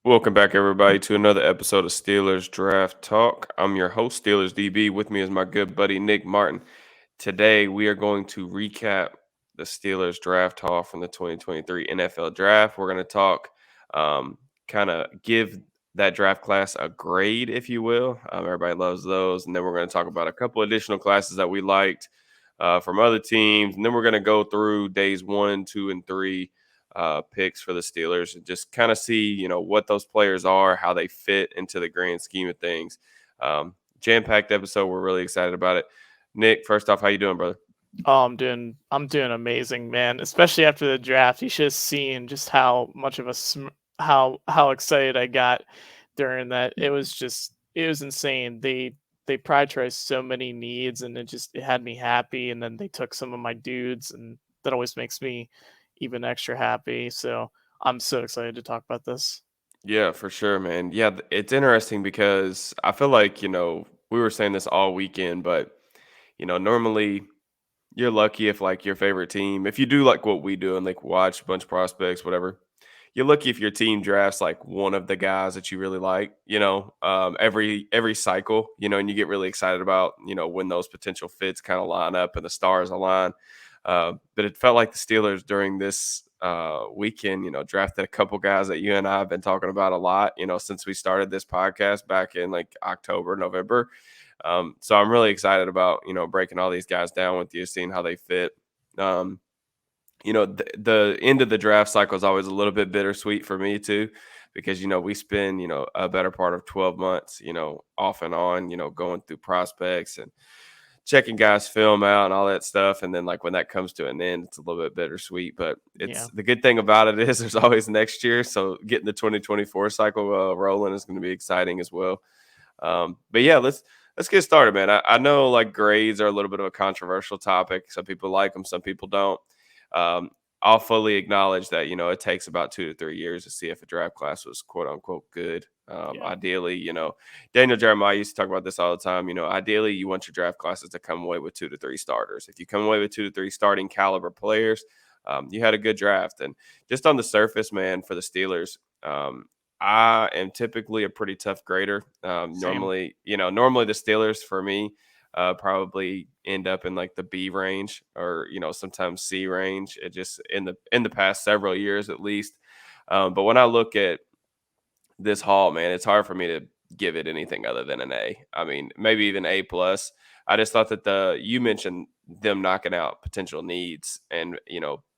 Welcome back, everybody, to another episode of Steelers Draft Talk. I'm your host, Steelers DB. With me is my good buddy, Nick Martin. Today, we are going to recap the Steelers draft haul from the 2023 NFL Draft. We're going to talk, kind of give that draft class a grade, if you will. Everybody loves those. And then we're going to talk about a couple additional classes that we liked from other teams. And then we're going to go through days 1, 2, and 3 picks for the Steelers and just kind of see, what those players are, how they fit into the grand scheme of things. Jam-packed episode. We're really excited about it. Nick, first off, how you doing, brother? Oh, I'm doing amazing, man. Especially after the draft, you should have seen just how much of how excited I got during that. It was insane. They prioritized so many needs, and it had me happy. And then they took some of my dudes, and that always makes me even extra happy. So I'm so excited to talk about this. Yeah, for sure, man. Yeah, it's interesting because I feel like, we were saying this all weekend, but, normally you're lucky if like your favorite team, if you do like what we do and like watch a bunch of prospects, whatever, you're lucky if your team drafts like one of the guys that you really like, every cycle, and you get really excited about, when those potential fits kind of line up and the stars align. But it felt like the Steelers during this weekend, drafted a couple guys that you and I have been talking about a lot, since we started this podcast back in like October, November. So I'm really excited about, breaking all these guys down with you, seeing how they fit. Um, the end of the draft cycle is always a little bit bittersweet for me too, because we spend a better part of 12 months, off and on, going through prospects and checking guys' film out and all that stuff. And then like when that comes to an end, it's a little bit bittersweet. But it's Yeah. the good thing about it is there's always next year. So getting the 2024 cycle rolling is going to be exciting as well. But yeah, let's get started, man. I know like grades are a little bit of a controversial topic. Some people like them, some people don't. Um, I'll fully acknowledge that it takes about 2 to 3 years to see if a draft class was quote unquote good. Yeah. Ideally, Daniel Jeremiah used to talk about this all the time. Ideally, you want your draft classes to come away with 2 to 3 starters. If you come away with 2 to 3 starting caliber players, you had a good draft. And just on the surface, man, for the Steelers, I am typically a pretty tough grader. Same. Normally the Steelers for me probably end up in like the B range or sometimes C range. It just in the past several years at least. But when I look at this haul, man, it's hard for me to give it anything other than an A. I mean, maybe even A plus. I just thought that you mentioned them knocking out potential needs and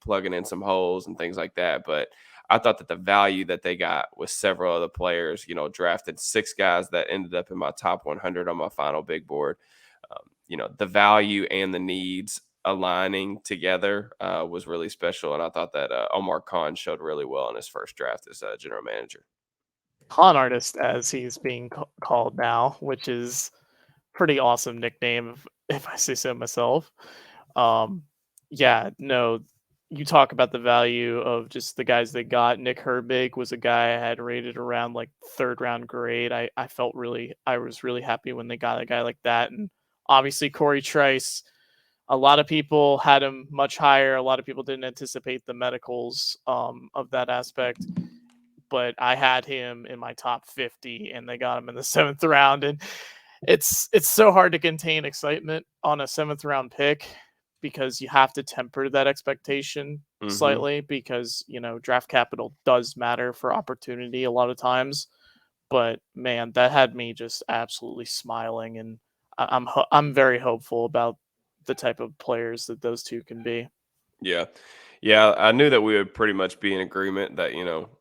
plugging in some holes and things like that. But I thought that the value that they got with several other players, drafted 6 guys that ended up in my top 100 on my final big board. The value and the needs aligning together was really special, and I thought that Omar Khan showed really well in his first draft as general manager. Con artist, as he's being called now, which is pretty awesome nickname if I say so myself. Um, yeah, no, you talk about the value of just the guys they got. Nick Herbig was a guy I had rated around like third round grade. I was really happy when they got a guy like that. And obviously Corey Trice, a lot of people had him much higher. A lot of people didn't anticipate the medicals of that aspect, but I had him in my top 50 and they got him in the seventh round. And it's so hard to contain excitement on a seventh round pick because you have to temper that expectation Hmm. slightly because draft capital does matter for opportunity a lot of times. But man, that had me just absolutely smiling, and I'm very hopeful about the type of players that those two can be. Yeah. Yeah, I knew that we would pretty much be in agreement that,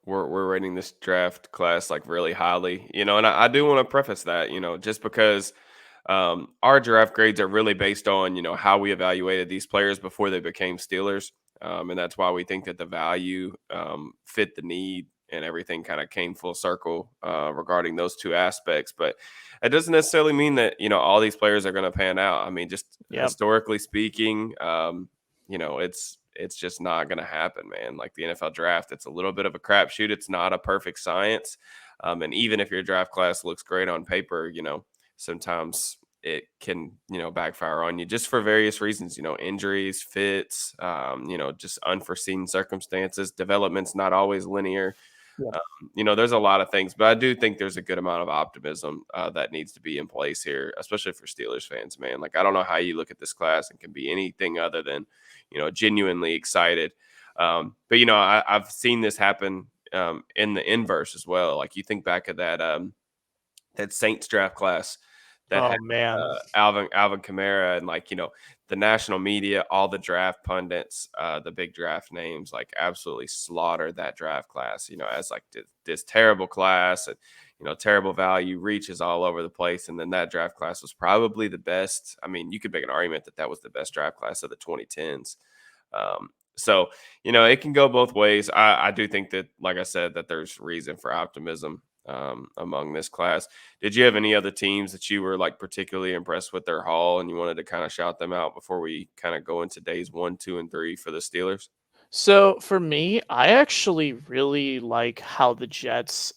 we're rating this draft class like really highly, and I do want to preface that, just because our draft grades are really based on, how we evaluated these players before they became Steelers. And that's why we think that the value fit the need and everything kind of came full circle regarding those two aspects. But it doesn't necessarily mean that, all these players are going to pan out. I mean, just Yep. historically speaking, it's just not going to happen, man. Like the NFL draft, it's a little bit of a crapshoot. It's not a perfect science. And even if your draft class looks great on paper, sometimes it can, backfire on you just for various reasons, injuries, fits, just unforeseen circumstances. Development's not always linear. Yeah. There's a lot of things, but I do think there's a good amount of optimism that needs to be in place here, especially for Steelers fans, man. Like, I don't know how you look at this class and can be anything other than, genuinely excited. I've seen this happen in the inverse as well. Like, you think back of that Saints draft class that had Oh man. Alvin Kamara and the national media, all the draft pundits, the big draft names, like absolutely slaughtered that draft class. As like this terrible class and terrible value, reaches all over the place, and then that draft class was probably the best. I mean, you could make an argument that that was the best draft class of the 2010s. So it can go both ways. I do think that, like I said, that there's reason for optimism among this class. Did you have any other teams that you were like particularly impressed with their haul and you wanted to kind of shout them out before we kind of go into days 1, 2, and 3 for the Steelers? So for me, I actually really like how the Jets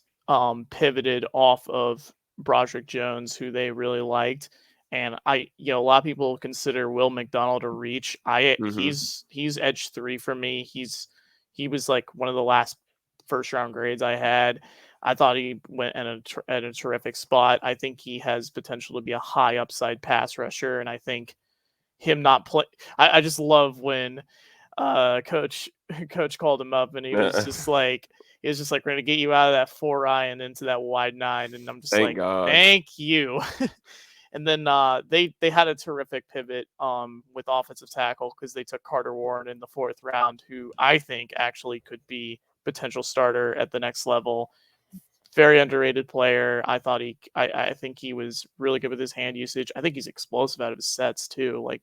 pivoted off of Broderick Jones, who they really liked. And a lot of people consider Will McDonald a reach. Hmm. He's edge three for me. He was like one of the last first round grades I had. I thought he went at a terrific spot. I think he has potential to be a high upside pass rusher, and I think him not play. I just love when coach coach called him up and he was just like, we're gonna get you out of that 4 eye and into that wide 9, and I'm just Thank like, God. thank you. And then they had a terrific pivot with offensive tackle because they took Carter Warren in the 4th round, who I think actually could be potential starter at the next level. Very underrated player. I think he was really good with his hand usage. I think he's explosive out of his sets too. Like,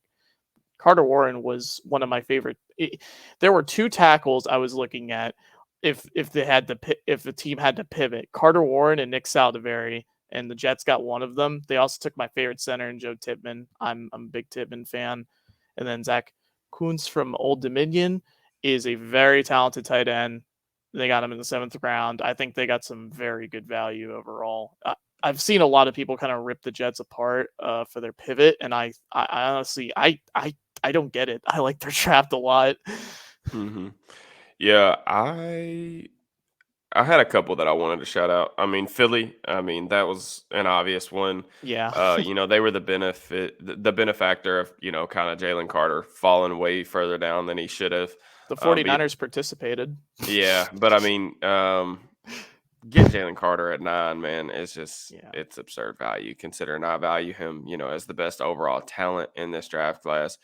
Carter Warren was one of my favorite. There were 2 tackles I was looking at. If the team had to pivot, Carter Warren and Nick Saldiveri, and the Jets got one of them. They also took my favorite center in Joe Tippmann. I'm a big Tippmann fan, and then Zach Kuntz from Old Dominion is a very talented tight end. They got him in the 7th round. I think they got some very good value overall. I've seen a lot of people kind of rip the Jets apart for their pivot, and I honestly, I don't get it. I like their draft a lot. Hmm. Yeah, I had a couple that I wanted to shout out. I mean, Philly. I mean, that was an obvious one. Yeah, They were the benefactor of kind of Jalen Carter falling way further down than he should have. the But 49ers participated. yeah, but I mean, getting Jalen Carter at 9, man, is just Yeah. it's absurd value considering I value him, as the best overall talent in this draft class.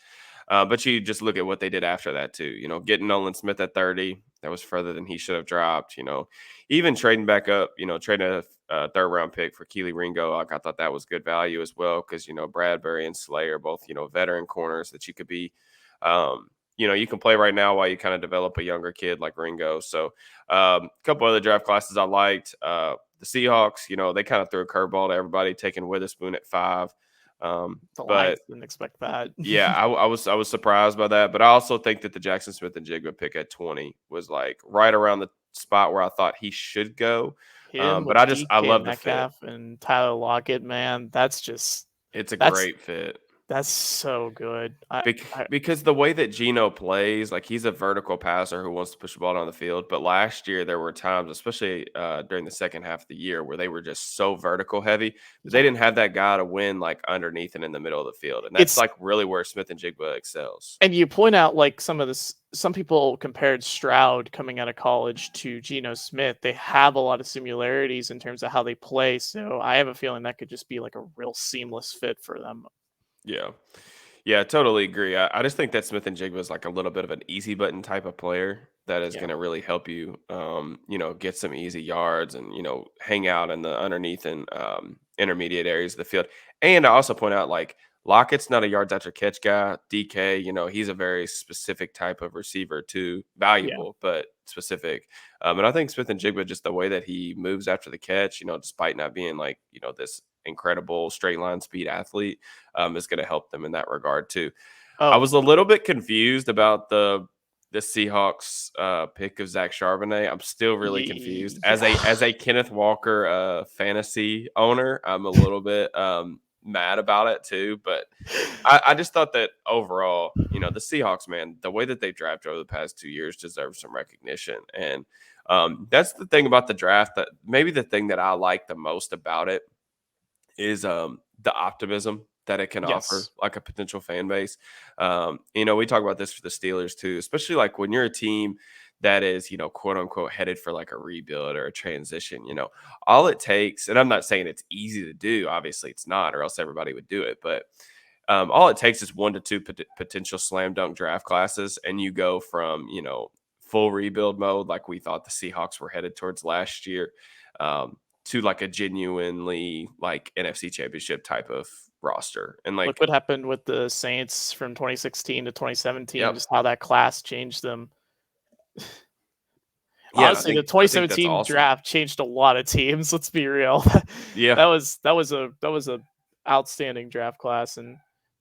But you just look at what they did after that too. Getting Nolan Smith at 30, that was further than he should have dropped. Even trading back up, trading a 3rd round pick for Keely Ringo, like I thought that was good value as well because Bradbury and Slay are both veteran corners that you could be. You can play right now while you kind of develop a younger kid like Ringo. So, a couple other draft classes I liked. The Seahawks, they kind of threw a curveball to everybody, taking Witherspoon at 5. The But Lions didn't expect that. yeah, I was surprised by that, but I also think that the Jackson Smith and Jigba pick at 20 was like right around the spot where I thought he should go. Him But with I DK love the fit. Metcalf and Tyler Lockett, man, It's a that's great fit. that's so good. Because the way that Geno plays, like he's a vertical passer who wants to push the ball down the field. But last year there were times, especially during the second half of the year, where they were just so vertical heavy that they Yeah, didn't have that guy to win like underneath and in the middle of the field, and that's it's like really where Smith and Jigba excels. and you point out like some people compared Stroud coming out of college to Geno Smith. They have a lot of similarities in terms of how they play. So I have a feeling that could just be like a real seamless fit for them. Yeah. Yeah, totally agree. I just think that Smith and Jigba is like a little bit of an easy button type of player that is Yeah. going to really help you, get some easy yards and, hang out in the underneath and intermediate areas of the field. And I also point out like Lockett's not a yards after catch guy. DK, he's a very specific type of receiver too, Yeah. valuable, but specific. And I think Smith and Jigba, just the way that he moves after the catch, despite not being like, this incredible straight line speed athlete, is going to help them in that regard too. I Oh, was a little bit confused about the Seahawks pick of Zach Charbonnet. I'm still really confused yeah. as a Kenneth Walker fantasy owner. I'm a little bit mad about it too, but I just thought that overall, the Seahawks, man, the way that they drafted over the past 2 years deserves some recognition. And That's the thing about the draft, that maybe the thing that I like the most about it is the optimism that it can offer Yes. like a potential fan base. We talk about this for the Steelers too, especially like when you're a team that is, quote unquote, headed for like a rebuild or a transition. All it takes, and I'm not saying it's easy to do, obviously it's not, or else everybody would do it, but all it takes is one to two potential slam dunk draft classes, and you go from full rebuild mode, like we thought the Seahawks were headed towards last year, um, to like a genuinely like NFC Championship type of roster, and Look like, what happened with the Saints from 2016 to 2017, yep, just how that class changed them. yeah, and I Honestly, the think I think that's 2017 awesome. draft changed a lot of teams, let's be real. Yeah. That was a outstanding draft class, and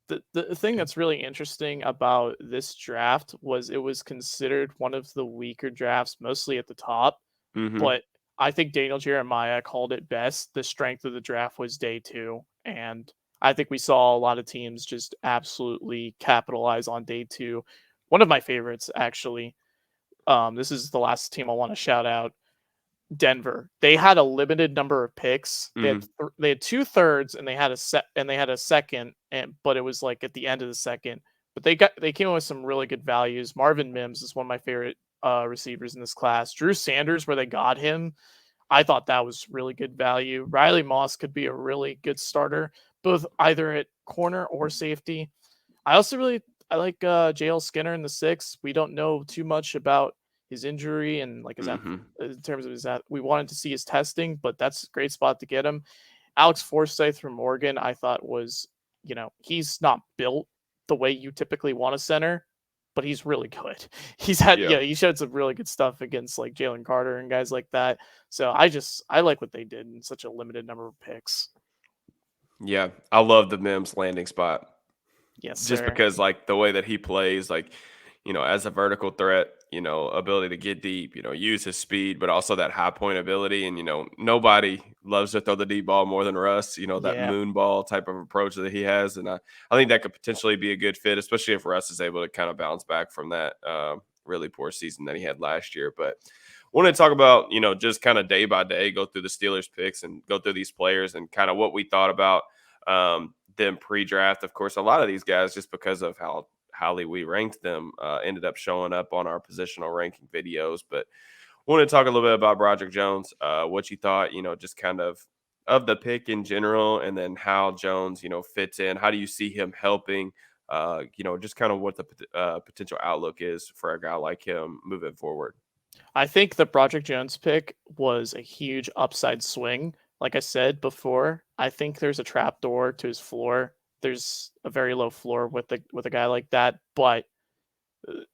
the thing Yeah. that's really interesting about this draft was it was considered one of the weaker drafts, mostly at the top, Hmm. but I think Daniel Jeremiah called it best. The strength of the draft was day 2, and I think we saw a lot of teams just absolutely capitalize on day 2. One of my favorites, actually, this is the last team I want to shout out. Denver. They had a limited number of picks. Hmm. They had 2/3 and they had a second, and but it was like at the end of the second. But they came up with some really good values. Marvin Mims is one of my favorite receivers in this class. Drew Sanders, where they got him, I thought that was really good value. Riley Moss could be a really good starter, both either at corner or safety. I also I like JL Skinner in the six. We don't know too much about his injury and like Hmm. in terms of his that we wanted to see his testing, but that's a great spot to get him. Alex Forsythe from Oregon, I thought was, he's not built the way you typically want a center, but he's really good. Yeah. He showed some really good stuff against like Jalen Carter and guys like that. So I like what they did in such a limited number of picks. Yeah. I love the Mims landing spot. Yes, Just sir. because, like, the way that he plays, like, as a vertical threat, ability to get deep, use his speed, but also that high point ability. And, nobody loves to throw the deep ball more than Russ, that Yeah. moon ball type of approach that he has. And I think that could potentially be a good fit, especially if Russ is able to kind of bounce back from that really poor season that he had last year. But want to talk about, just kind of day by day, go through the Steelers picks and go through these players and kind of what we thought about them pre-draft. Of course, a lot of these guys, just because of how highly we ranked them, ended up showing up on our positional ranking videos. But want to talk a little bit about Broderick Jones, what you thought, just kind of the pick in general, and then how Jones, fits in. How do you see him helping? Just kind of what the potential outlook is for a guy like him moving forward. I think the Broderick Jones pick was a huge upside swing. Like I said before, I think there's a trap door to his floor. There's a very low floor with a guy like that, but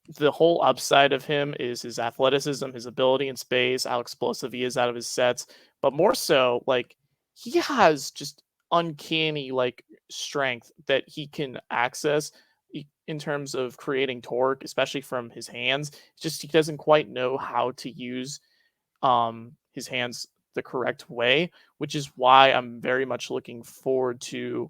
the whole upside of him is his athleticism, his ability in space, how explosive he is out of his sets, but more so, like he has just uncanny like strength that he can access in terms of creating torque, especially from his hands. It's just he doesn't quite know how to use his hands the correct way, which is why I'm very much looking forward to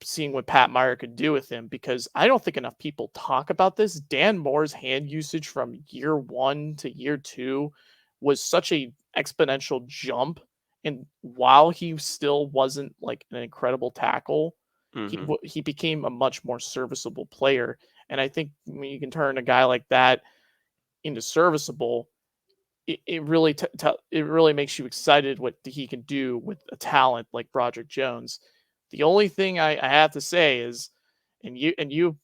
seeing what Pat Meyer could do with him, because I don't think enough people talk about this. Dan Moore's hand usage from year 1 to year 2 was such a exponential jump, and while he still wasn't like an incredible tackle, Hmm. he became a much more serviceable player. And I think when you can turn a guy like that into serviceable, it really makes you excited what he can do with a talent like Broderick Jones. The only thing I have to say is, and you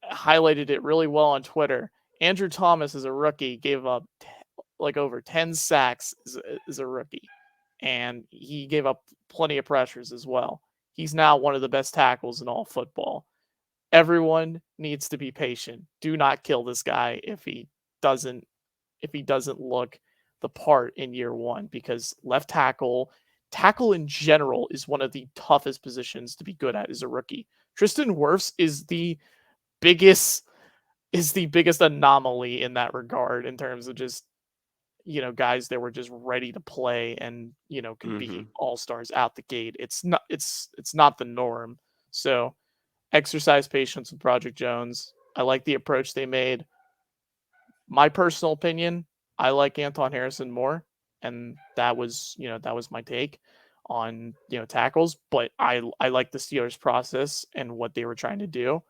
highlighted it really well on Twitter. Andrew Thomas as a rookie gave up like over 10 sacks as a rookie, and he gave up plenty of pressures as well. He's now one of the best tackles in all football. Everyone needs to be patient. Do not kill this guy doesn't if he doesn't look the part in year 1, because tackle in general is one of the toughest positions to be good at as a rookie. Tristan Wirfs biggest is the biggest anomaly in that regard in terms of just, guys that were just ready to play and, could be Hmm. all-stars out the gate. It's not the norm. So, exercise patience with Project Jones. I like the approach they made. My personal opinion, I like Anton Harrison more, and that was my take on tackles. But I like the Steelers' process and what they were trying to do.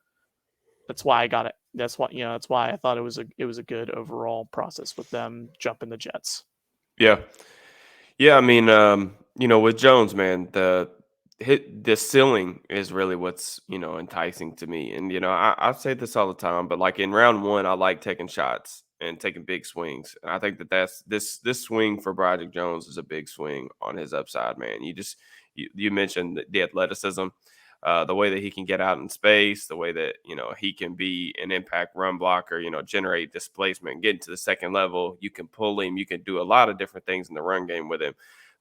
That's why I got it. That's what That's why I thought it was a good overall process with them jumping the Jets. Yeah. Yeah, I mean, with Jones, man, the ceiling is really what's enticing to me. And I say this all the time, but like in round one, I like taking shots and taking big swings. And I think that's this swing for Broderick Jones is a big swing on his upside, man. You mentioned the athleticism, the way that he can get out in space, the way that he can be an impact run blocker, generate displacement, get into the second level. You can pull him, you can do a lot of different things in the run game with him.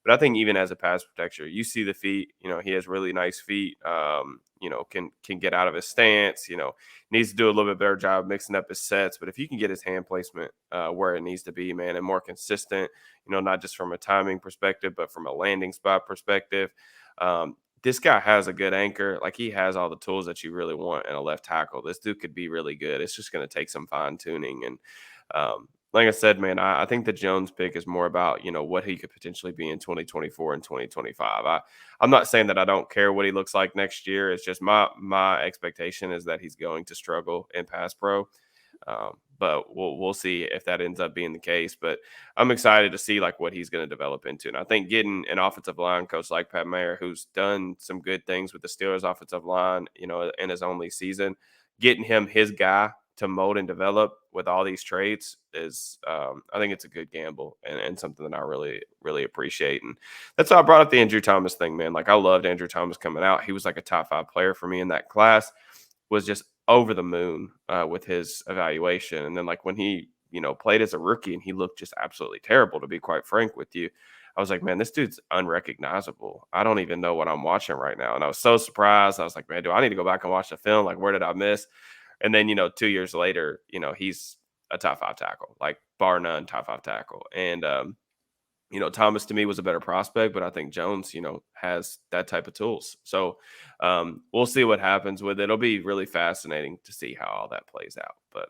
But I think even as a pass protector, you see the feet. He has really nice feet. Can get out of his stance. Needs to do a little bit better job mixing up his sets. But if you can get his hand placement where it needs to be, man, and more consistent, not just from a timing perspective, but from a landing spot perspective. This guy has a good anchor. Like he has all the tools that you really want in a left tackle. This dude could be really good. It's just going to take some fine tuning. And like I said, man, I think the Jones pick is more about what he could potentially be in 2024 and 2025. I'm not saying that I don't care what he looks like next year. It's just my expectation is that he's going to struggle in pass pro. But we'll see if that ends up being the case. But I'm excited to see like what he's going to develop into. And I think getting an offensive line coach like Pat Mayer, who's done some good things with the Steelers offensive line, in his only season, getting him his guy to mold and develop with all these traits is I think it's a good gamble and something that I really, really appreciate. And that's why I brought up the Andrew Thomas thing, man. Like I loved Andrew Thomas coming out. He was like a top 5 player for me in that class, was just over the moon with his evaluation. And then like when he, played as a rookie and he looked just absolutely terrible, to be quite frank with you. I was like, man, this dude's unrecognizable. I don't even know what I'm watching right now. And I was so surprised. I was like, man, do I need to go back and watch the film? Like, where did I miss? And then, 2 years later, he's a top 5 tackle, like bar none top 5 tackle. And, Thomas to me was a better prospect, but I think Jones, has that type of tools. So we'll see what happens with it. It'll be really fascinating to see how all that plays out. But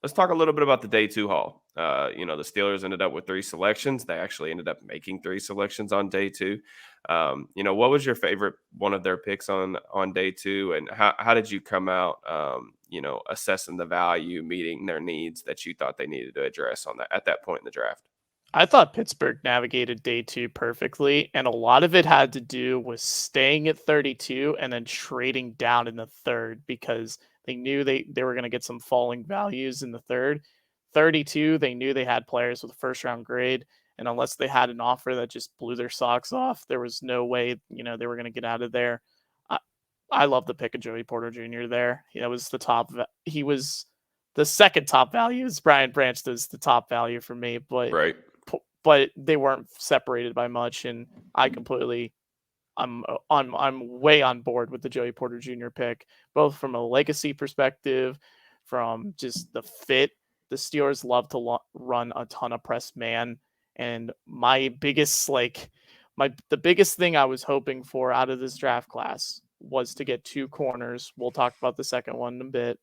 let's talk a little bit about the day 2 haul. The Steelers ended up with 3 selections. They actually ended up making 3 selections on day 2. What was your favorite one of their picks on day 2, and how did you come out, assessing the value, meeting their needs that you thought they needed to address on that at that point in the draft? I thought Pittsburgh navigated day 2 perfectly, and a lot of it had to do with staying at 32 and then trading down in the third because they knew they were going to get some falling values in the third. 32, they knew they had players with a first round grade, and unless they had an offer that just blew their socks off, there was no way, they were going to get out of there. I, I love the pick of Joey Porter Jr. there. That was the top. He was the second top value. Is Brian Branch does the top value for me, Right. but they weren't separated by much, and I completely I'm way on board with the Joey Porter Jr. pick, both from a legacy perspective, from just the fit. The Steelers love to run a ton of press man, and the biggest thing I was hoping for out of this draft class was to get 2 corners. We'll talk about the second one in a bit,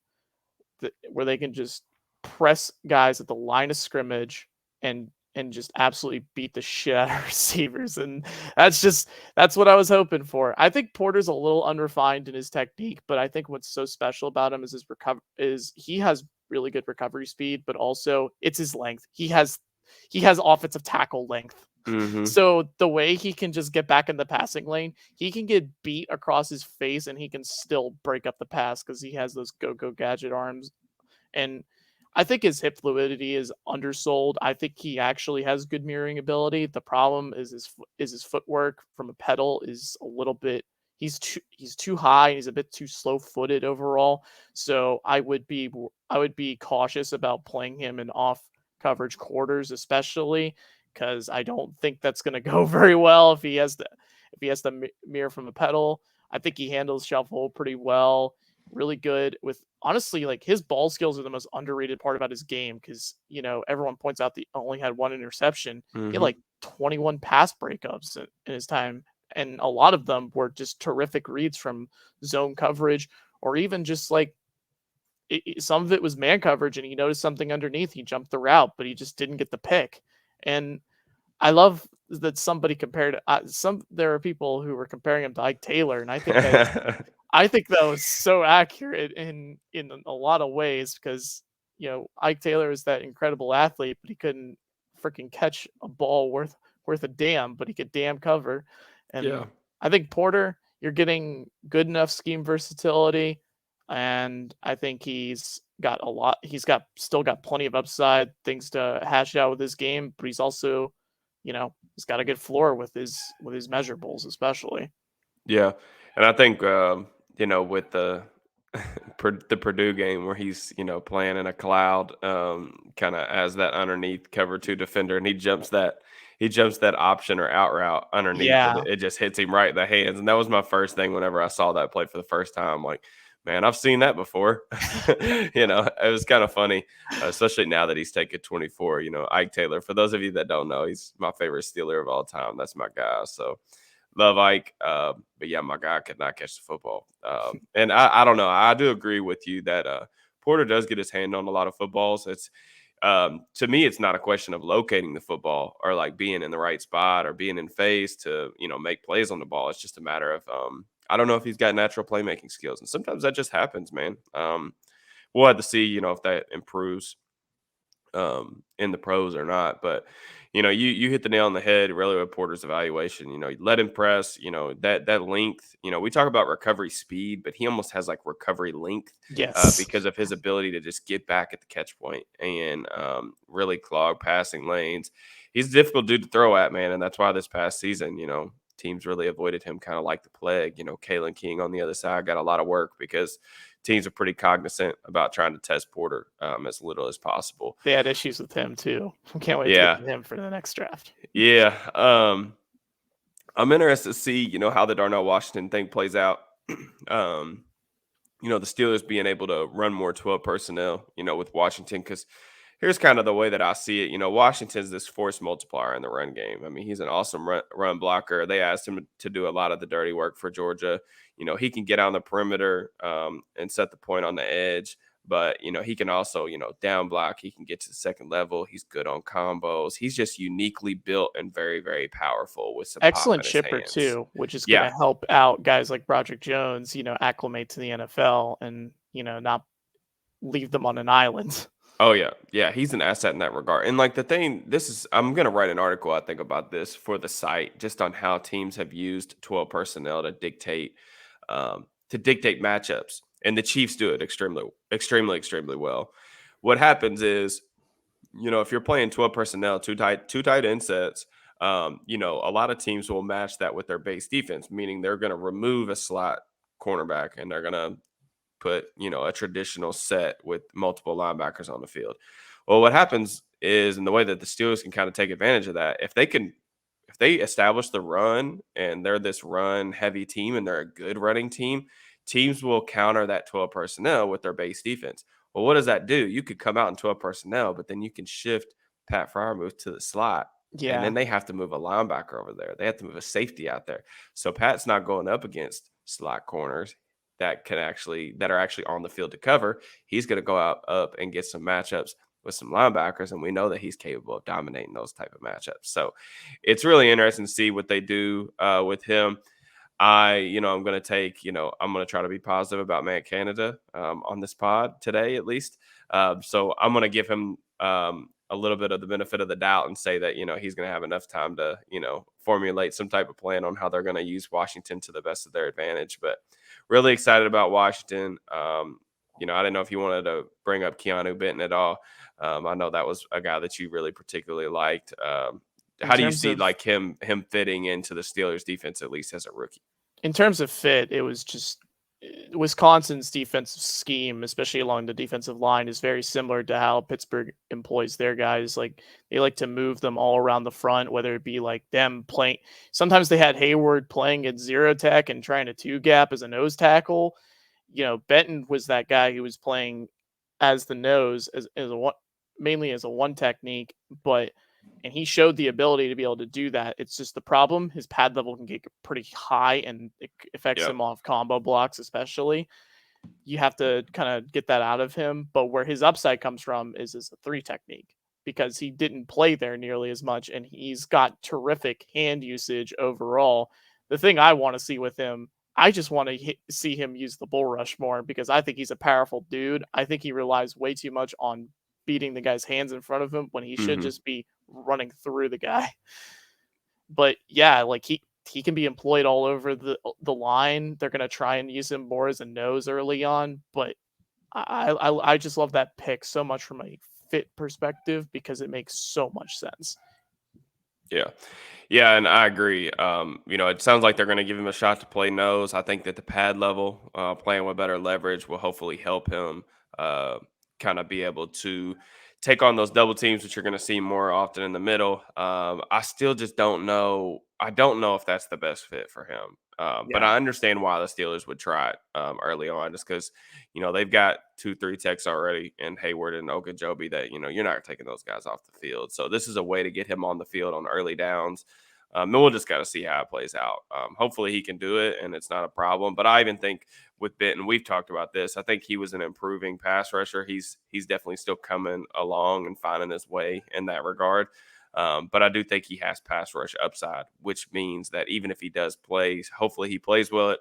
where they can just press guys at the line of scrimmage and just absolutely beat the shit out of receivers. And that's what I was hoping for. I think Porter's a little unrefined in his technique, but I think what's so special about him is he has really good recovery speed, but also it's his length. He has offensive tackle length. Mm-hmm. So the way he can just get back in the passing lane, he can get beat across his face and he can still break up the pass because he has those go gadget arms. And I think his hip fluidity is undersold. I think he actually has good mirroring ability. The problem is his footwork from a pedal is a little bit. He's too high and he's a bit too slow footed overall. So I would be cautious about playing him in off coverage quarters, especially because I don't think that's going to go very well if he has to mirror from a pedal. I think he handles shuffle pretty well. Really good with, honestly, like his ball skills are the most underrated part about his game because everyone points out he only had 1 interception. He had Mm-hmm. like 21 pass breakups in his time, and a lot of them were just terrific reads from zone coverage or even just like some of it was man coverage, and he noticed something underneath. He jumped the route, but he just didn't get the pick. And I love that somebody compared there are people who were comparing him to Ike Taylor, and I think that was so accurate in a lot of ways because Ike Taylor is that incredible athlete, but he couldn't freaking catch a ball worth a damn, but he could damn cover. And Yeah. I think Porter, you're getting good enough scheme versatility, and I think he's still got plenty of upside, things to hash out with his game, but he's also, he's got a good floor with his measurables, especially. Yeah, and I think with the the Purdue game where he's playing in a cloud, kind of as that underneath cover two defender, and he jumps that option or out route underneath, and Yeah, it just hits him right in the hands. And that was my first thing whenever I saw that play for the first time. Like, man, I've seen that before. It was kind of funny, especially now that he's taken 24. Ike Taylor. For those of you that don't know, he's my favorite Steeler of all time. That's my guy. So love Ike. But yeah, my guy could not catch the football. And I don't know. I do agree with you that Porter does get his hand on a lot of footballs. It's to me, it's not a question of locating the football or like being in the right spot or being in phase to make plays on the ball. It's just a matter of I don't know if he's got natural playmaking skills, and sometimes that just happens, man. We'll have to see, if that improves in the pros or not. But you hit the nail on the head really with Porter's evaluation. You let him press. That length. We talk about recovery speed, but he almost has like recovery length yes. because of his ability to just get back at the catch point and really clog passing lanes. He's a difficult dude to throw at, man, and that's why this past season, teams really avoided him kind of like the plague. Kalen King on the other side got a lot of work because teams are pretty cognizant about trying to test Porter as little as possible. They had issues with him too. Can't wait to get Yeah, to him for the next draft. yeah. I'm interested to see, how the Darnell Washington thing plays out. um, the Steelers being able to run more 12 personnel, with Washington, because here's kind of the way that I see it. Washington's this force multiplier in the run game. I mean, he's an awesome run blocker. They asked him to do a lot of the dirty work for Georgia. He can get on the perimeter and set the point on the edge, but he can also down block. He can get to the second level. He's good on combos. He's just uniquely built and very, very powerful with some pop Excellent in his chipper hands. too, which is going Yeah. to help out guys like Broderick Jones, acclimate to the NFL and, not leave them on an island. Oh yeah. Yeah, he's an asset in that regard. And like the thing, I'm gonna write an article, I think, about this for the site, just on how teams have used 12 personnel to dictate matchups. And the Chiefs do it extremely, extremely, extremely well. What happens is, if you're playing 12 personnel, two tight end sets, a lot of teams will match that with their base defense, meaning they're gonna remove a slot cornerback and they're gonna put, a traditional set with multiple linebackers on the field. Well, what happens is, in the way that the Steelers can kind of take advantage of that, if they establish the run and they're this run heavy team and they're a good running team, teams will counter that 12 personnel with their base defense. Well, what does that do? You could come out in 12 personnel, but then you can shift Pat Fryermuth to the slot. And Yeah. then they have to move a linebacker over there. They have to move a safety out there. So Pat's not going up against slot corners that are actually on the field to cover. He's going to go up and get some matchups with some linebackers, and we know that he's capable of dominating those type of matchups. So it's really interesting to see what they do with him. I'm going to I'm going to try to be positive about Matt Canada on this pod today, at least. So I'm going to give him a little bit of the benefit of the doubt and say that, he's going to have enough time to, formulate some type of plan on how they're going to use Washington to the best of their advantage. But really excited about Washington. I didn't know if you wanted to bring up Keanu Benton at all. I know that was a guy that you really particularly liked. In How do you terms see of like him fitting into the Steelers defense, at least as a rookie? in terms of fit, it was just Wisconsin's defensive scheme, especially along the defensive line, is very similar to how Pittsburgh employs their guys. Like they like to move them all around the front, whether it be like them playing. Sometimes they had Hayward playing at zero tech and trying to two gap as a nose tackle. Benton was that guy who was playing as the nose as a one, mainly as a one technique, and he showed the ability to be able to do that. It's just the problem, his pad level can get pretty high and it affects Yeah. him off combo blocks, especially. you have to kind of get that out of him. But where his upside comes from is a three technique because he didn't play there nearly as much and he's got terrific hand usage overall. The thing I want to see with him, I just want to see him use the bull rush more because I think he's a powerful dude. I think he relies way too much on beating the guy's hands in front of him when he should Mhm. just be running through the guy. But yeah, like he can be employed all over the line. They're gonna try and use him more as a nose early on, but I just love that pick so much from a fit perspective because it makes so much sense. Yeah. Yeah, and I agree. It sounds like they're going to give him a shot to play nose. I think that the pad level, playing with better leverage, will hopefully help him uh, kind of be able to take on those double teams, which you're going to see more often in the middle. I still just don't know. I don't know if that's the best fit for him. But Yeah, I understand why the Steelers would try it early on, just because they've got 2, 3 techs already in Hayward and Ogunjobi that you're not taking those guys off the field. So this is a way to get him on the field on early downs. And we'll just got to see how it plays out. Hopefully he can do it and it's not a problem. But I even think with Benton, we've talked about this. I think he was an improving pass rusher. He's definitely still coming along and finding his way in that regard. But I do think he has pass rush upside, which means that even if he does play, hopefully he plays well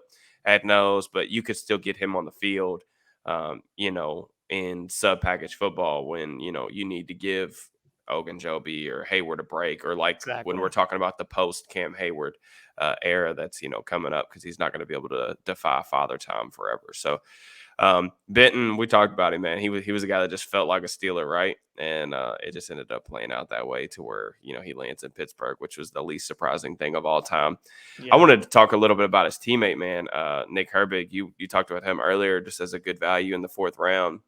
at nose, but you could still get him on the field, in sub package football when, you need to give Ogunjobi or Hayward a break, or like when we're exactly. talking about the post Cam Hayward era that's, coming up because he's not going to be able to defy father time forever. So, Benton, we talked about him, man. He was a guy that just felt like a Steeler, right? And it just ended up playing out that way to where he lands in Pittsburgh, which was the least surprising thing of all time. I Yeah, wanted to talk a little bit about his teammate, man, Nick Herbig. You talked about him earlier, just as a good value in the fourth round.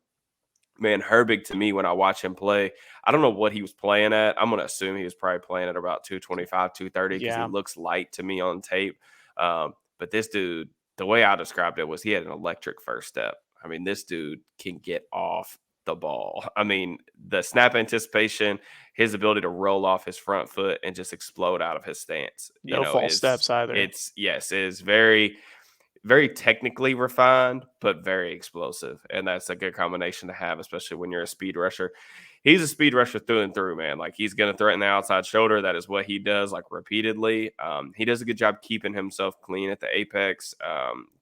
Man, Herbig to me, when I watch him play, I don't know what he was playing at. I'm gonna assume he was probably playing at about 225, 230 because he yeah, looks light to me on tape. But this dude, the way I described it was he had an electric first step. I mean, this dude can get off the ball. I mean, the snap anticipation, his ability to roll off his front foot and just explode out of his stance, no false is steps either. it's yes, it is very very technically refined, but very explosive. And that's a good combination to have, especially when you're a speed rusher. He's a speed rusher through and through, man. Like he's going to threaten the outside shoulder. That is what he does, like repeatedly. He does a good job keeping himself clean at the apex,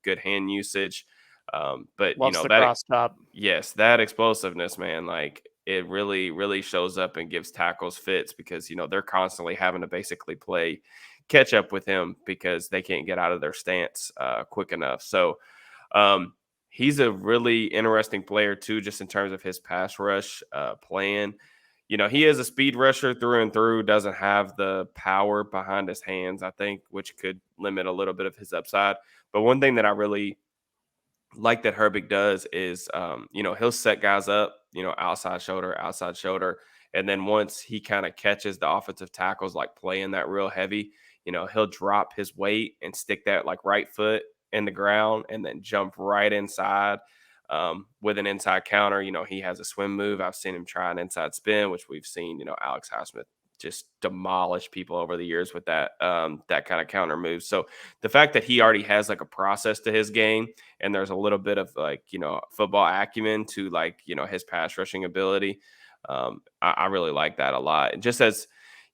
good hand usage. But, Loves the that, cross chop. yes, that explosiveness, man, like it really, really shows up and gives tackles fits because, they're constantly having to basically play catch up with him because they can't get out of their stance quick enough. So um, he's a really interesting player too, just in terms of his pass rush plan. He is a speed rusher through and through, doesn't have the power behind his hands, I think, which could limit a little bit of his upside. But one thing that I really like that Herbig does is, he'll set guys up, outside shoulder. And then once he kind of catches the offensive tackles, like playing that real heavy, he'll drop his weight and stick that like right foot in the ground and then jump right inside with an inside counter. He has a swim move. I've seen him try an inside spin, which we've seen, Alex Highsmith just demolish people over the years with that kind of counter move. So the fact that he already has like a process to his game and there's a little bit of like football acumen to like his pass rushing ability, I really like that a lot. And just as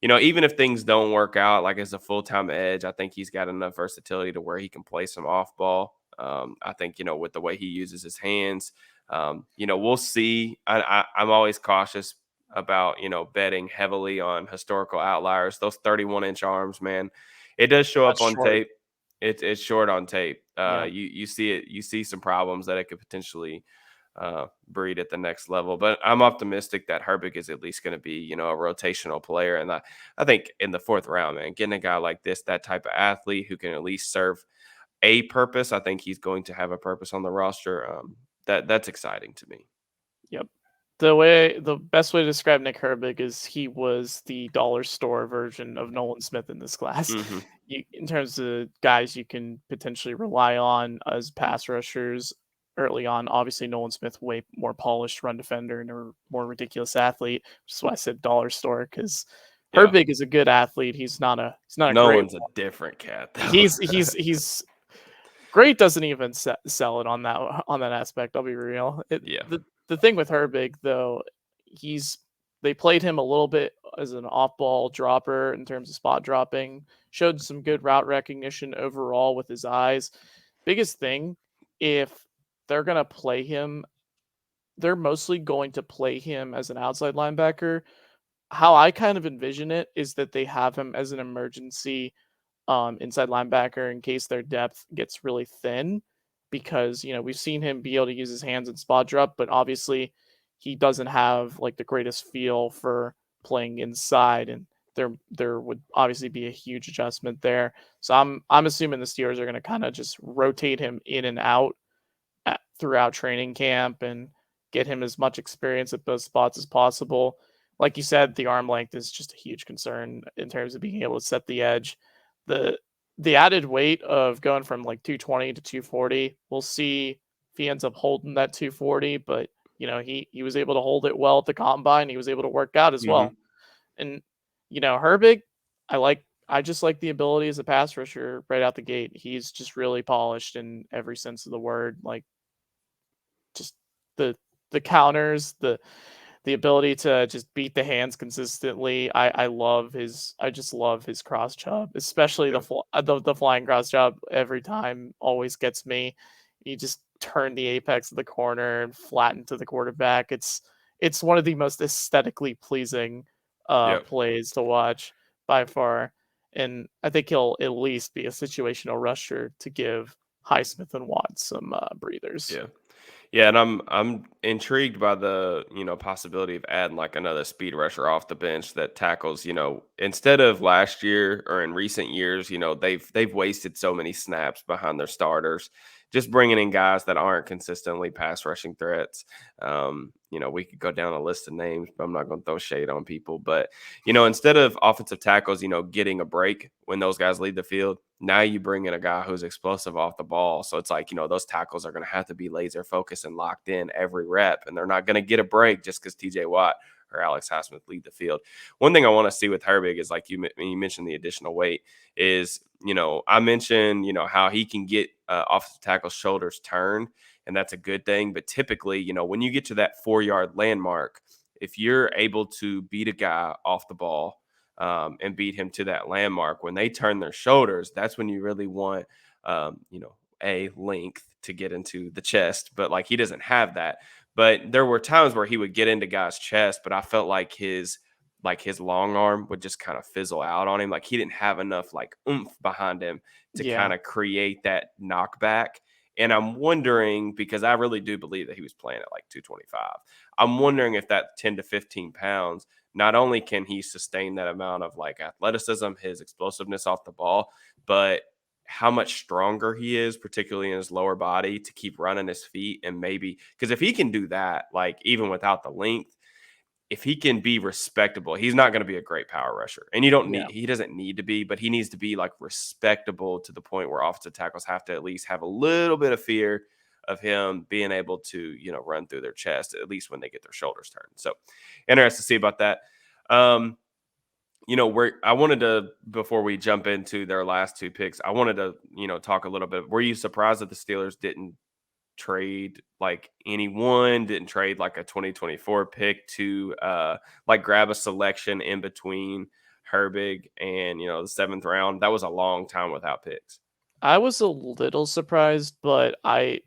even if things don't work out, like as a full-time edge, I think he's got enough versatility to where he can play some off ball. I think with the way he uses his hands, we'll see. I'm always cautious about betting heavily on historical outliers. Those 31-inch arms, man, it does show That's up on short. tape. It's short on tape. Yeah. You see it. You see some problems that it could potentially breed at the next level. But I'm optimistic that Herbig is at least going to be a rotational player. And I think in the fourth round, man, getting a guy like this, that type of athlete who can at least serve a purpose, I think he's going to have a purpose on the roster. That's exciting to me. Yep. The best way to describe Nick Herbig is he was the dollar store version of Nolan Smith in this class. Hmm. In terms of guys you can potentially rely on as pass rushers early on, obviously Nolan Smith way more polished run defender and a more ridiculous athlete, which is why I said dollar store because Yeah. Herbig is a good athlete. He's not a great Nolan's a different cat, though. he's Great doesn't even sell it on that aspect. I'll be real. Yeah. The thing with Herbig though, he's they played him a little bit as an off-ball dropper in terms of spot dropping. Showed some good route recognition overall with his eyes. Biggest thing, if they're gonna play him, they're mostly going to play him as an outside linebacker. How I kind of envision it is that they have him as an emergency inside linebacker in case their depth gets really thin, because we've seen him be able to use his hands and spot drop, but obviously he doesn't have like the greatest feel for playing inside, and there would obviously be a huge adjustment there. So I'm assuming the Steelers are going to kind of just rotate him in and out throughout training camp and get him as much experience at those spots as possible. Like you said, the arm length is just a huge concern in terms of being able to set the edge. The the added weight of going from like 220 to 240, we'll see if he ends up holding that 240, but he was able to hold it well at the combine. He was able to work out as Hmm. well. And Herbig, I just like the ability as a pass rusher right out the gate. He's just really polished in every sense of the word. Like just the the counters, the ability to just beat the hands consistently. I just love his cross chop, especially Yeah. the flying cross chop every time always gets me. You just turn the apex of the corner and flatten to the quarterback. It's one of the most aesthetically pleasing Yeah. plays to watch by far. And I think he'll at least be a situational rusher to give Highsmith and Watts some breathers. Yeah. Yeah, and I'm intrigued by the, possibility of adding like another speed rusher off the bench that tackles, instead of last year or in recent years, they've wasted so many snaps behind their starters. Just bringing in guys that aren't consistently pass rushing threats. We could go down a list of names, but I'm not going to throw shade on people. But instead of offensive tackles, getting a break when those guys leave the field, now you bring in a guy who's explosive off the ball. So it's like, those tackles are going to have to be laser focused and locked in every rep. And they're not going to get a break just because TJ Watt or Alex Highsmith lead the field. One thing I want to see with Herbig is like you mentioned the additional weight is, I mentioned, how he can get offensive tackle shoulders turned. And that's a good thing. But typically, when you get to that 4-yard landmark, if you're able to beat a guy off the ball, and beat him to that landmark. When they turn their shoulders, that's when you really want, a length to get into the chest. But like he doesn't have that. But there were times where he would get into guys' chest, but I felt like his long arm would just kind of fizzle out on him. Like he didn't have enough like oomph behind him to Yeah. kind of create that knockback. And I'm wondering, because I really do believe that he was playing at like 225. I'm wondering if that 10 to 15 pounds, not only can he sustain that amount of like athleticism, his explosiveness off the ball, but how much stronger he is, particularly in his lower body, to keep running his feet. And maybe because if he can do that, like even without the length, if he can be respectable, he's not going to be a great power rusher. And Yeah. he doesn't need to be, but he needs to be like respectable to the point where offensive tackles have to at least have a little bit of fear of him being able to, run through their chest, at least when they get their shoulders turned. So interested to see about that. Um, where I wanted to, before we jump into their last two picks, I wanted to, talk a little bit. Were you surprised that the Steelers didn't trade like anyone, didn't trade like a 2024 pick to like grab a selection in between Herbig and the seventh round? That was a long time without picks. I was a little surprised, but I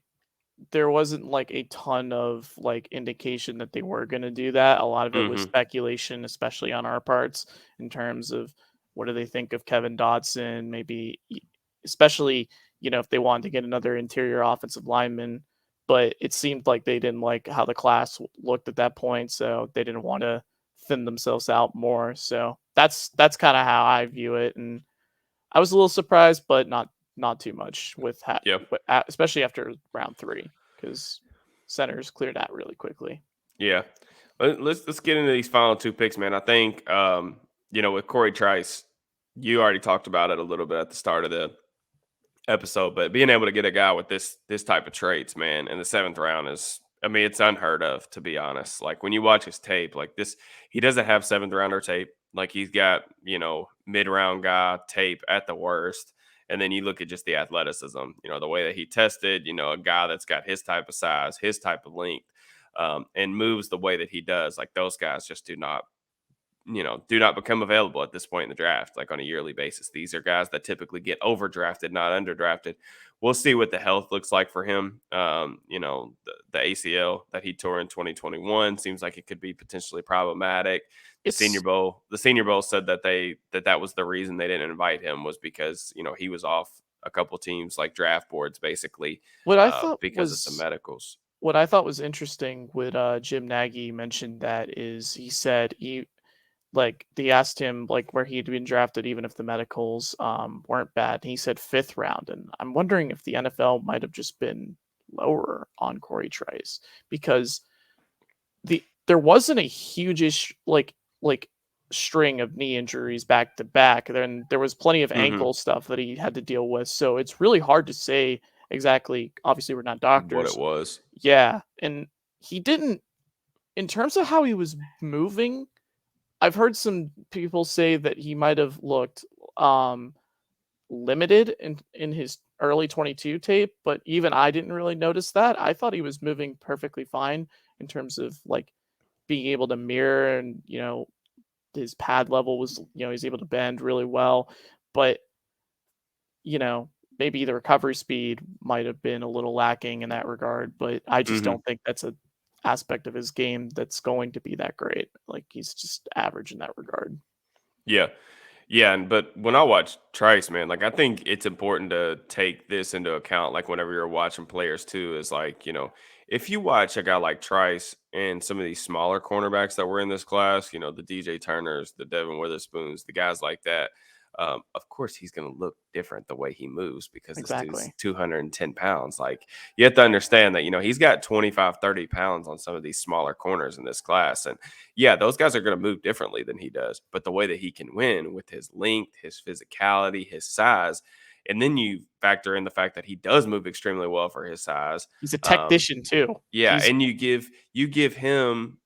there wasn't like a ton of like indication that they were going to do that. A lot of it was Hmm. speculation, especially on our parts, in terms of what do they think of Kevin Dotson, maybe especially, if they wanted to get another interior offensive lineman, but it seemed like they didn't like how the class looked at that point, so they didn't want to thin themselves out more. So that's kind of how I view it, and I was a little surprised, but not too much with Yeah. especially after round 3, because centers cleared out really quickly. Yeah. Let's get into these final two picks, man. I think with Corey Trice, you already talked about it a little bit at the start of the episode, but being able to get a guy with this type of traits, man, in the seventh round is, I mean, it's unheard of, to be honest. Like when you watch his tape, like this, he doesn't have seventh rounder tape. Like he's got, mid round guy tape at the worst. And then you look at just the athleticism, the way that he tested, a guy that's got his type of size, his type of length, and moves the way that he does. Like those guys just do not become available at this point in the draft, like on a yearly basis. These are guys that typically get overdrafted, not underdrafted. We'll see what the health looks like for him. The ACL that he tore in 2021 seems like it could be potentially problematic. It's The Senior Bowl said that was the reason they didn't invite him, was because he was off a couple teams like draft boards basically, what I thought because of some was medicals. what I thought was interesting when Jim Nagy mentioned that is he said they asked him like where he'd been drafted even if the medicals weren't bad. And he said fifth round, and I'm wondering if the NFL might have just been lower on Corey Trice because there wasn't a huge like string of knee injuries back to back. Then there was plenty of Hmm. ankle stuff that he had to deal with. So it's really hard to say exactly. Obviously, we're not What it doctors. was. Yeah, and he didn't in terms of how he was moving. I've heard some people say that he might have looked limited in his early 22 tape, but even I didn't really notice that. I thought he was moving perfectly fine in terms of like being able to mirror and his pad level was he's able to bend really well, but you know maybe the recovery speed might have been a little lacking in that regard, but I just Hmm. don't think that's a aspect of his game that's going to be that great. Like he's just average in that regard. Yeah. Yeah, but when I watch Trice, man, like I think it's important to take this into account, like whenever you're watching players too, is like, if you watch a guy like Trice and some of these smaller cornerbacks that were in this class, the DJ Turners, the Devin Witherspoons, the guys like that, of course he's going to look different the way he moves because this dude's Exactly. 210 pounds. Like you have to understand that, he's got 25, 30 pounds on some of these smaller corners in this class. And yeah, those guys are going to move differently than he does, but the way that he can win with his length, his physicality, his size, and then you factor in the fact that he does move extremely well for his size. He's a Um, technician too. yeah, and you give him,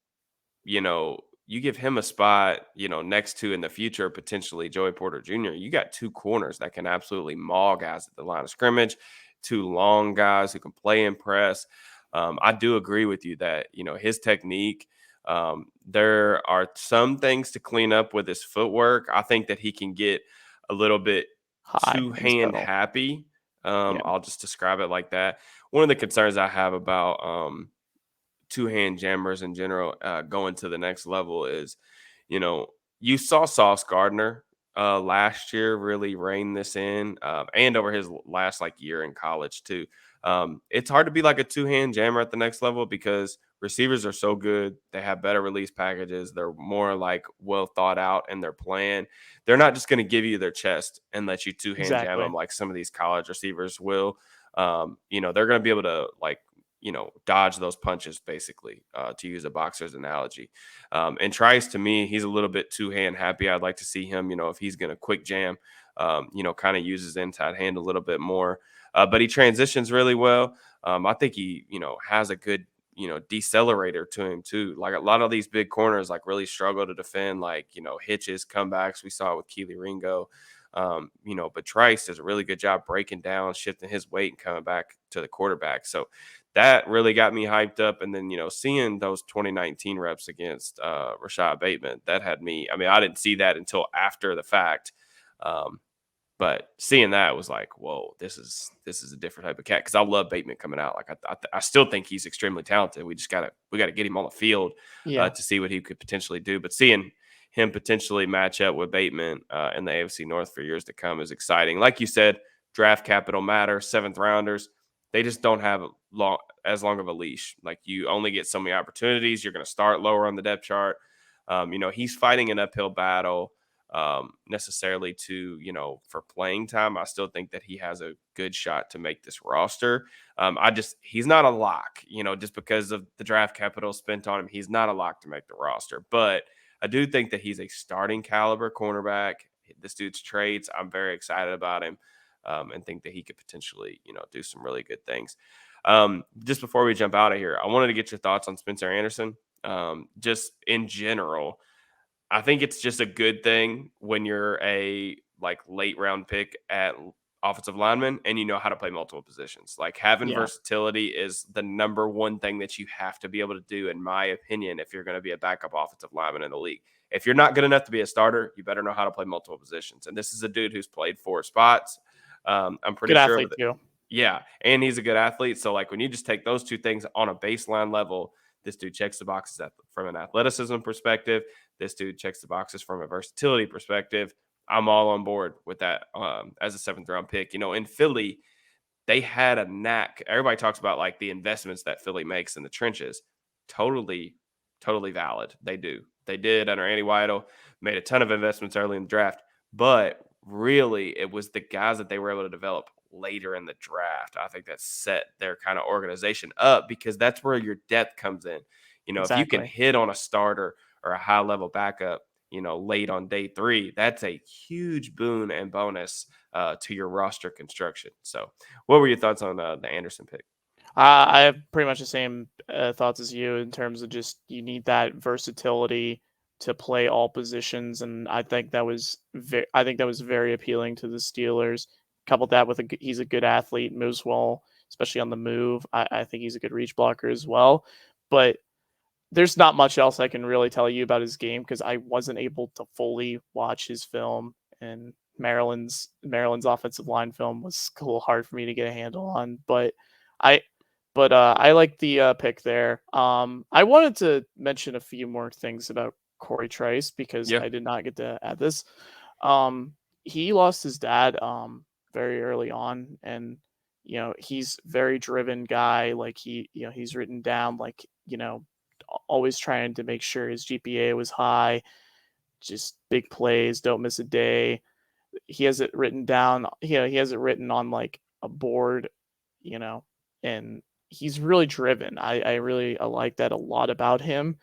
you give him a spot, next to in the future potentially Joey Porter Jr. You got two corners that can absolutely maul guys at the line of scrimmage, two long guys who can play and press. I do agree with you that his technique. There are some things to clean up with his footwork. I think that he can get a little bit High two in his hand pedal. happy. Yeah. I'll just describe it like that. One of the concerns I have about two-hand jammers in general, going to the next level is, you know, you saw Sauce Gardner last year really rein this in, and over his last like year in college too. It's hard to be like a two-hand jammer at the next level because receivers are so good. They have better release packages. They're more like well thought out in their plan. They're not just going to give you their chest and let you two-hand jam them Exactly. like some of these college receivers will. They're going to be able to like dodge those punches basically, to use a boxer's analogy. And Trice, to me, he's a little bit two hand happy. I'd like to see him, if he's going to quick jam, kind of use his inside hand a little bit more. But he transitions really well. I think he, has a good, decelerator to him too. Like a lot of these big corners, like really struggle to defend, like, hitches, comebacks. We saw it with Keely Ringo. But Trice does a really good job breaking down, shifting his weight, and coming back to the quarterback. So that really got me hyped up. And then, seeing those 2019 reps against Rashad Bateman, that had me. I mean, I didn't see that until after the fact. Um, but seeing that was like, whoa, this is a different type of cat. Because I love Bateman coming out. Like I still think he's extremely talented. We gotta get him on the field Yeah. to see what he could potentially do. But seeing him potentially match up with Bateman in the AFC North for years to come is exciting. Like you said, draft capital matters. Seventh rounders, they just don't have as long of a leash. Like you only get so many opportunities. You're going to start lower on the depth chart. He's fighting an uphill battle, necessarily to, for playing time. I still think that he has a good shot to make this roster. He's not a lock, just because of the draft capital spent on him. He's not a lock to make the roster, but I do think that he's a starting caliber cornerback. This dude's traits, I'm very excited about him, and think that he could potentially, do some really good things. Just before we jump out of here, I wanted to get your thoughts on Spencer Anderson. Just in general, I think it's just a good thing when you're a like late round pick at offensive lineman and you know how to play multiple positions. Like having Yeah, versatility is the number one thing that you have to be able to do, in my opinion, if you're going to be a backup offensive lineman in the league. If you're not good enough to be a starter, you better know how to play multiple positions. And this is a dude who's played 4 spots. I'm pretty good sure athlete that, too. yeah, and he's a good athlete. So like when you just take those two things on a baseline level, this dude checks the boxes from an athleticism perspective. This dude checks the boxes from a versatility perspective. I'm all on board with that as a 7th round pick. In Philly, they had a knack. Everybody talks about like the investments that Philly makes in the trenches. Totally, totally valid. They do. They did under Andy Weidel, made a ton of investments early in the draft, but really it was the guys that they were able to develop later in the draft. I think that set their kind of organization up because that's where your depth comes in. If you can Exactly. hit on a starter or a high level backup, late on day 3, that's a huge boon and bonus to your roster construction. So, what were your thoughts on the Anderson pick? I have pretty much the same thoughts as you in terms of just you need that versatility to play all positions, and I think that was very appealing to the Steelers. Coupled that with he's a good athlete, moves well, especially on the move. I think he's a good reach blocker as well. But there's not much else I can really tell you about his game because I wasn't able to fully watch his film, and Maryland's offensive line film was a little hard for me to get a handle on. I I like the pick there. I wanted to mention a few more things about Corey Trice because Yeah, I did not get to add this. He lost his dad very early on, and he's very driven guy. Like he's written down like always trying to make sure his GPA was high, just big plays, don't miss a day. He has it written down, he has it written on like a board, you know, and he's really driven. I like that a lot about him.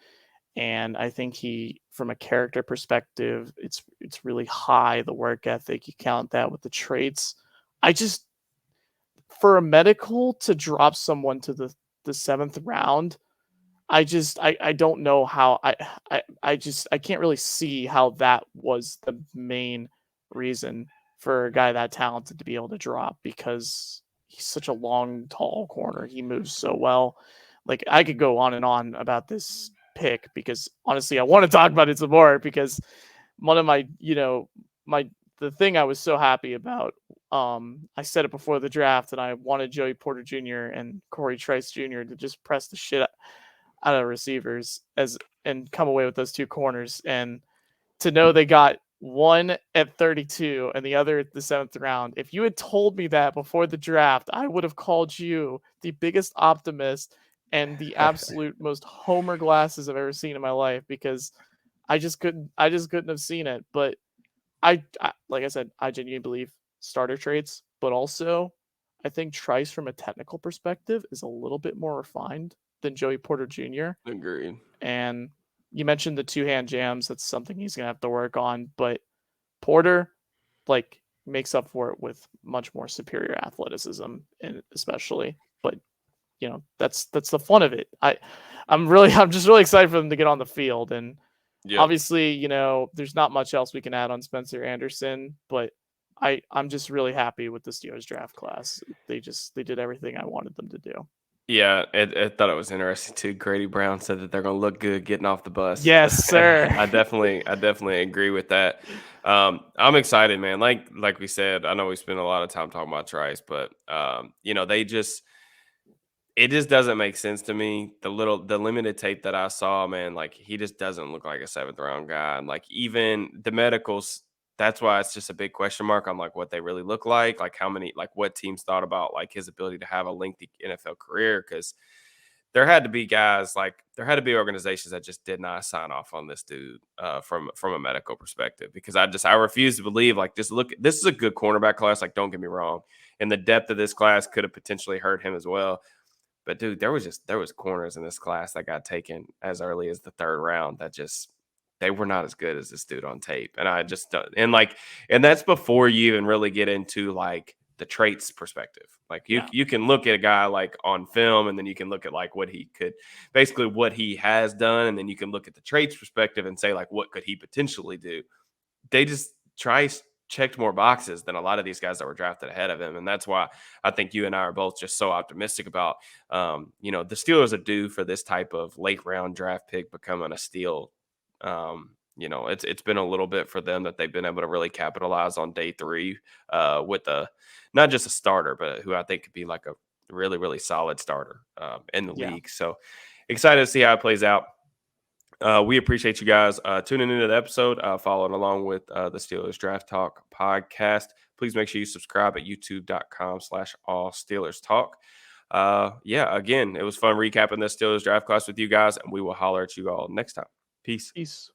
And I think he, from a character perspective, it's really high, the work ethic. You count that with the traits. I just for a medical to drop someone to the 7th round, I don't know how I can't really see how that was the main reason for a guy that talented to be able to drop because he's such a long, tall corner. He moves so well. Like I could go on and on about this pick because honestly I want to talk about it some more because one of my, my the thing I was so happy about, I said it before the draft and I wanted Joey Porter Jr. and Corey Trice Jr. to just press the shit out of receivers as and come away with those 2 corners. And to know they got one at 32 and the other at the 7th round. If you had told me that before the draft, I would have called you the biggest optimist and the absolute most homer glasses I've ever seen in my life because I just couldn't have seen it. But I like I said, I genuinely believe starter traits, but also I think Trice from a technical perspective is a little bit more refined than Joey Porter Jr. agreed. And you mentioned the 2-hand jams. That's something he's gonna have to work on. But Porter, like, makes up for it with much more superior athleticism, and especially. But that's the fun of it. I'm just really excited for them to get on the field. And Yep. obviously, there's not much else we can add on Spencer Anderson, but I'm just really happy with the Steelers draft class. They did everything I wanted them to do. Yeah, I thought it was interesting too. Grady Brown said that they're going to look good getting off the bus. Yes, sir. I definitely agree with that. I'm excited, man. Like we said, I know we spent a lot of time talking about Trice, but it just doesn't make sense to me. The limited tape that I saw, man, like he just doesn't look like a 7th round guy. And like even the medicals, that's why it's just a big question mark on like what they really look like how many, like what teams thought about like his ability to have a lengthy NFL career. Cause there had to be organizations that just did not sign off on this dude from a medical perspective because I refuse to believe like just look, this is a good cornerback class, like don't get me wrong, and the depth of this class could have potentially hurt him as well. But dude, there was corners in this class that got taken as early as the 3rd round that just they were not as good as this dude on tape. And I just don't, and that's before you even really get into like the traits perspective. Like you Yeah, you can look at a guy like on film and then you can look at like what he could basically what he has done, and then you can look at the traits perspective and say like what could he potentially do. They just Trice checked more boxes than a lot of these guys that were drafted ahead of him. And that's why I think you and I are both just so optimistic about, the Steelers are due for this type of late round draft pick becoming a steal. It's been a little bit for them that they've been able to really capitalize on day three with not just a starter, but who I think could be like a really, really solid starter in the Yeah. league. So excited to see how it plays out. We appreciate you guys tuning into the episode, following along with the Steelers Draft Talk podcast. Please make sure you subscribe at youtube.com/all Steelers Talk. Again, it was fun recapping the Steelers draft class with you guys, and we will holler at you all next time. Peace. Peace.